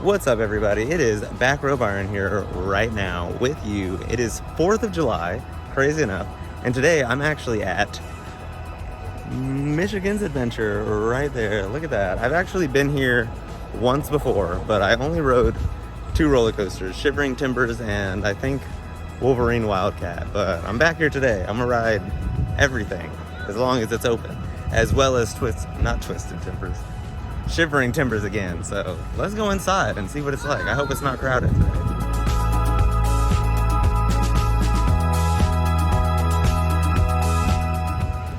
What's up, everybody? It is Back Row Byron here right now with you. It is 4th of July, crazy enough, and today I'm actually at Michigan's Adventure right there. Look at that. I've actually been here once before, but I only rode 2 roller coasters, Shivering Timbers and I think Wolverine Wildcat. But I'm back here today. I'm gonna ride everything as long as it's open, as well as Twisted Timbers. Shivering Timbers again. So let's go inside and see what it's like. I hope it's not crowded today.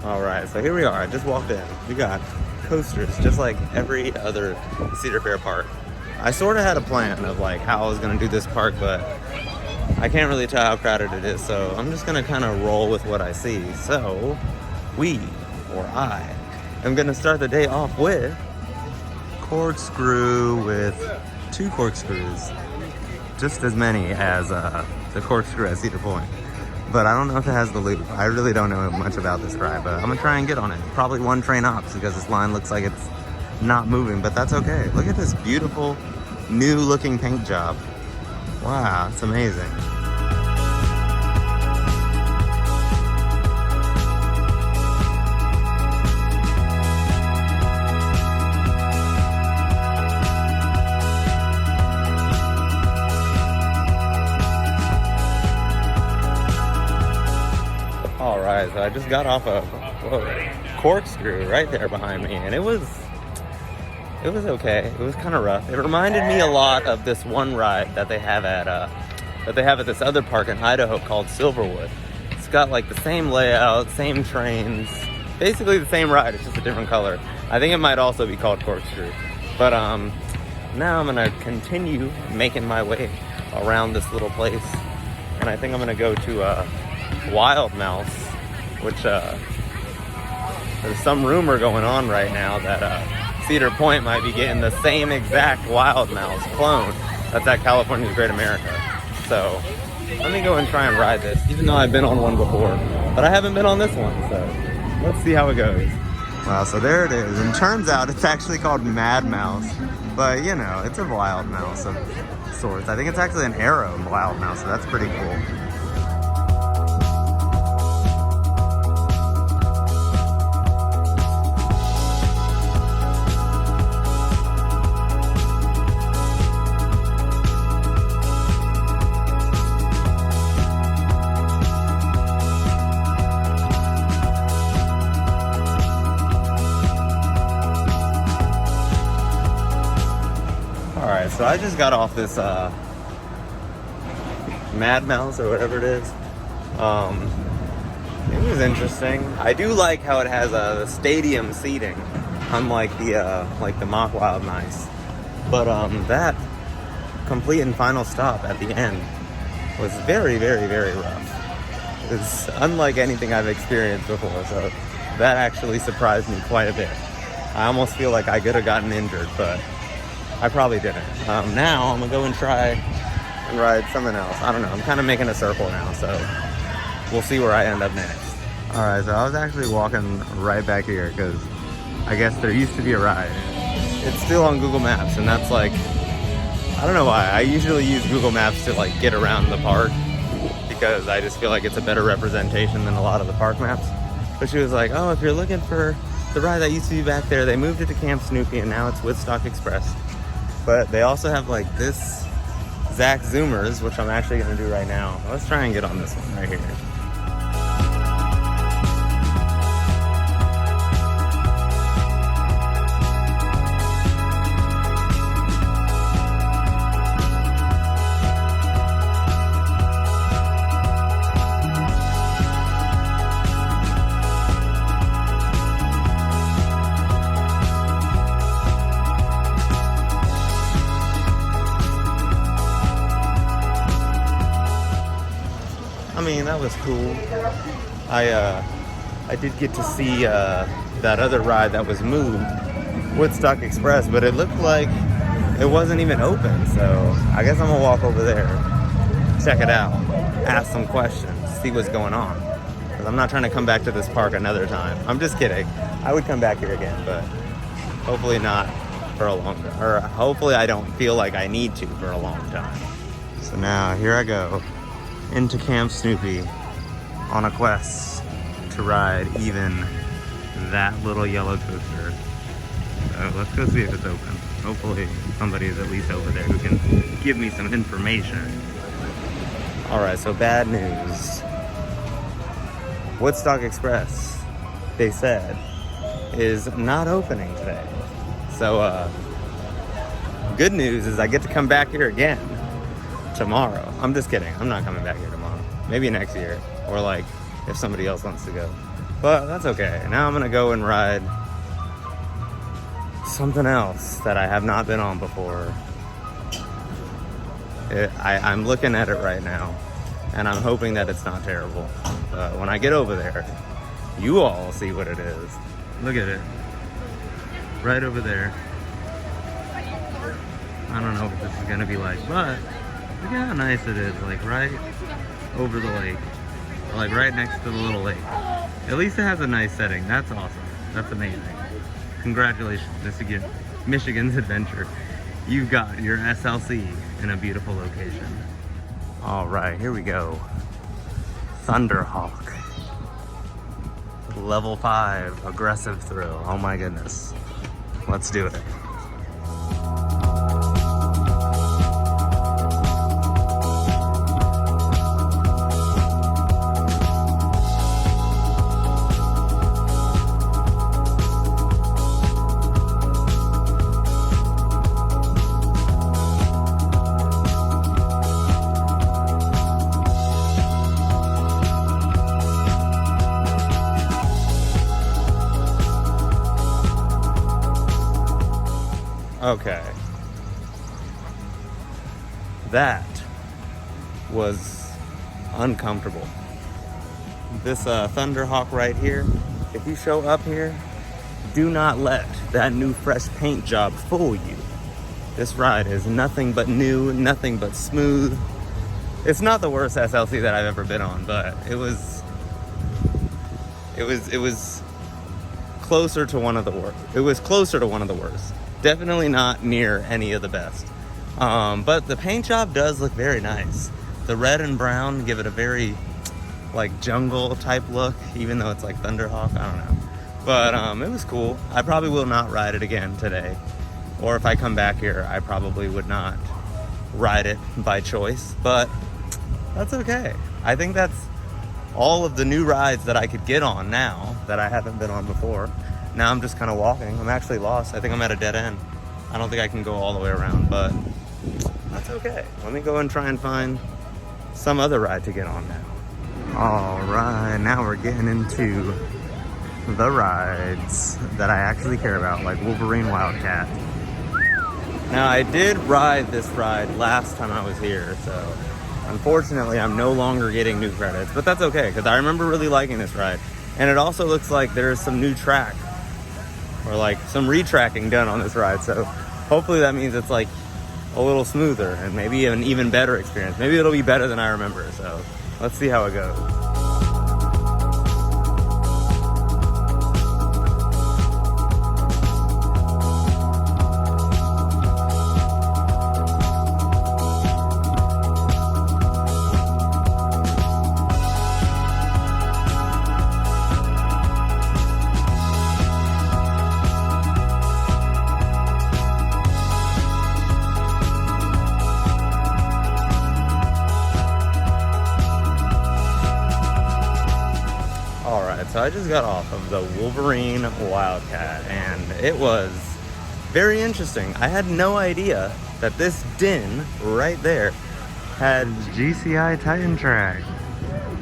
All right, so here we are. I just walked in. We got coasters just like every other Cedar Fair park. I sort of had a plan of like how I was gonna do this park, but I can't really tell how crowded it is. So I'm just gonna kind of roll with what I see. So I am gonna start the day off with Corkscrew with 2 corkscrews, just as many as the corkscrew at Cedar Point. But I don't know if it has the loop. I really don't know much about this ride, but I'm gonna try and get on it. Probably 1 train ops because this line looks like it's not moving, but that's okay. Look at this beautiful, new looking paint job. Wow, it's amazing. Alright, so I just got off of Corkscrew right there behind me, and it was okay. It was kind of rough. It reminded me a lot of this one ride that they have at this other park in Idaho called Silverwood. It's got like the same layout, same trains, basically the same ride. It's just a different color. I think it might also be called Corkscrew. But now I'm gonna continue making my way around this little place, and I think I'm gonna go to Wild Mouse, which there's some rumor going on right now that Cedar Point might be getting the same exact Wild Mouse clone that's at California's Great America. So let me go and try and ride this, even though I've been on one before, but I haven't been on this one, so let's see how it goes. Wow, so there it is, and turns out it's actually called Mad Mouse, but you know, it's a wild mouse of sorts. I think it's actually an arrow wild mouse, so that's pretty cool. Alright, so I just got off this Mad Mouse or whatever it is. It was interesting. I do like how it has the stadium seating, unlike the Mock Wild Mice. But that complete and final stop at the end was very, very, very rough. It's unlike anything I've experienced before, so that actually surprised me quite a bit. I almost feel like I could have gotten injured, but I probably didn't. Now I'm gonna go and try and ride something else. I don't know, I'm kind of making a circle now, so we'll see where I end up next. Alright, so I was actually walking right back here because I guess there used to be a ride. It's still on Google Maps, and that's like, I don't know why. I usually use Google Maps to like get around the park because I just feel like it's a better representation than a lot of the park maps. But she was like, oh, if you're looking for the ride that used to be back there, they moved it to Camp Snoopy and now it's Woodstock Express. But they also have like this Zach Zoomers, which I'm actually gonna do right now. Let's try and get on this one right here. I mean, that was cool. I did get to see that other ride that was moved, Woodstock Express, but it looked like it wasn't even open. So I guess I'm gonna walk over there, check it out, ask some questions, see what's going on. Because I'm not trying to come back to this park another time. I'm just kidding. I would come back here again, but hopefully not for a long time. Or hopefully I don't feel like I need to for a long time. So now here I go into Camp Snoopy on a quest to ride even that little yellow coaster. So let's go see if it's open. Hopefully somebody is at least over there who can give me some information. All right, so bad news. Woodstock Express, they said, is not opening today. So good news is I get to come back here again tomorrow. I'm just kidding. I'm not coming back here tomorrow. Maybe next year, or like if somebody else wants to go. But that's okay. Now I'm gonna go and ride something else that I have not been on before. I'm looking at it right now, and I'm hoping that it's not terrible. When I get over there, you all will see what it is. Look at it. Right over there. I don't know what this is gonna be like, but look at how nice it is, like right over the lake. Like right next to the little lake. At least it has a nice setting. That's awesome. That's amazing. Congratulations, Michigan's Adventure. You've got your SLC in a beautiful location. All right, here we go. Thunderhawk. Level 5, aggressive thrill. Oh my goodness. Let's do it. Okay. That was uncomfortable. This Thunderhawk right here, if you show up here, do not let that new fresh paint job fool you. This ride is nothing but new, nothing but smooth. It's not the worst SLC that I've ever been on, but it was closer to one of the worst. It was closer to one of the worst. Definitely not near any of the best. But the paint job does look very nice. The red and brown give it a very like jungle type look, even though it's like Thunderhawk, I don't know. But it was cool. I probably will not ride it again today. Or if I come back here, I probably would not ride it by choice, but that's okay. I think that's all of the new rides that I could get on now that I haven't been on before. Now I'm just kind of walking. I'm actually lost. I think I'm at a dead end. I don't think I can go all the way around, but that's okay. Let me go and try and find some other ride to get on now. All right, now we're getting into the rides that I actually care about, like Wolverine Wildcat. Now I did ride this ride last time I was here, so unfortunately I'm no longer getting new credits, but that's okay, because I remember really liking this ride. And it also looks like there's some new track, or like some retracking done on this ride, so hopefully that means it's like a little smoother and maybe an even better experience. Maybe it'll be better than I remember, so let's see how it goes. So I just got off of the Wolverine Wildcat, and it was very interesting. I had no idea that this din right there had GCI Titan track.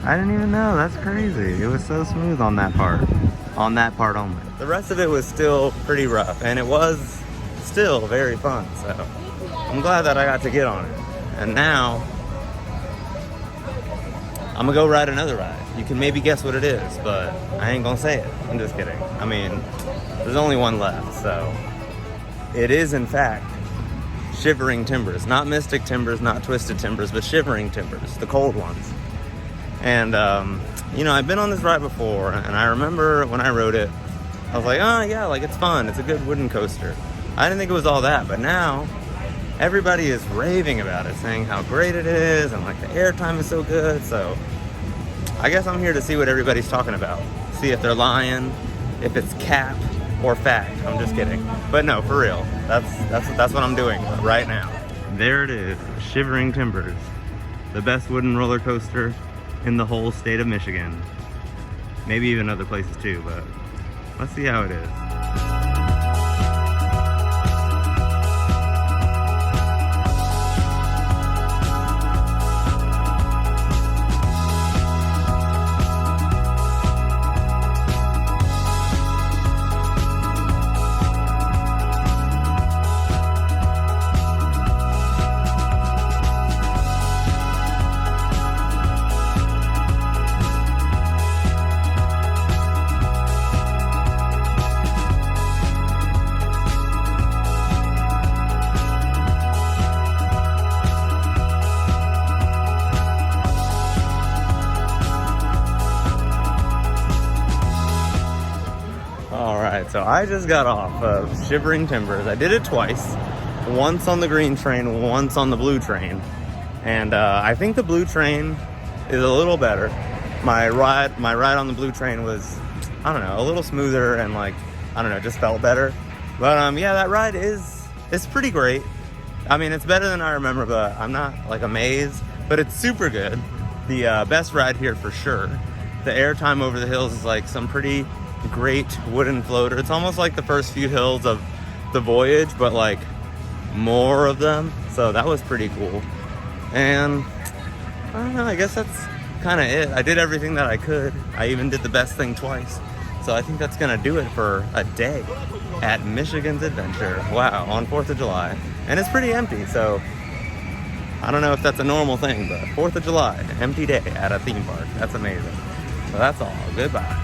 I didn't even know. That's crazy. It was so smooth on that part. On that part only. The rest of it was still pretty rough, and it was still very fun. So I'm glad that I got to get on it. And now I'm gonna go ride another ride. You can maybe guess what it is, but I ain't gonna say it. I'm just kidding. I mean, there's only one left, so. It is, in fact, Shivering Timbers. Not Mystic Timbers, not Twisted Timbers, but Shivering Timbers, the cold ones. And, you know, I've been on this ride before, and I remember when I rode it, I was like, oh yeah, like it's fun. It's a good wooden coaster. I didn't think it was all that, but now everybody is raving about it, saying how great it is, and like the airtime is so good. So I guess I'm here to see what everybody's talking about. See if they're lying, if it's cap or fact. I'm just kidding. But no, for real. That's what I'm doing right now. There it is, Shivering Timbers. The best wooden roller coaster in the whole state of Michigan. Maybe even other places too, but let's see how it is. So I just got off of Shivering Timbers. I did it twice. Once on the green train, once on the blue train. And I think the blue train is a little better. My ride on the blue train was, I don't know, a little smoother and like, I don't know, just felt better. But yeah, that ride it's pretty great. I mean, it's better than I remember, but I'm not like amazed. But it's super good. The best ride here for sure. The airtime over the hills is like some pretty great wooden floater. It's almost like the first few hills of the voyage, but like more of them. So that was pretty cool. And I don't know, I guess that's kind of it. I did everything that I could. I even did the best thing twice. So I think that's gonna do it for a day at Michigan's Adventure. Wow, on 4th of July. And it's pretty empty, so I don't know if that's a normal thing, but 4th of July, empty day at a theme park. That's amazing. So that's all. Goodbye.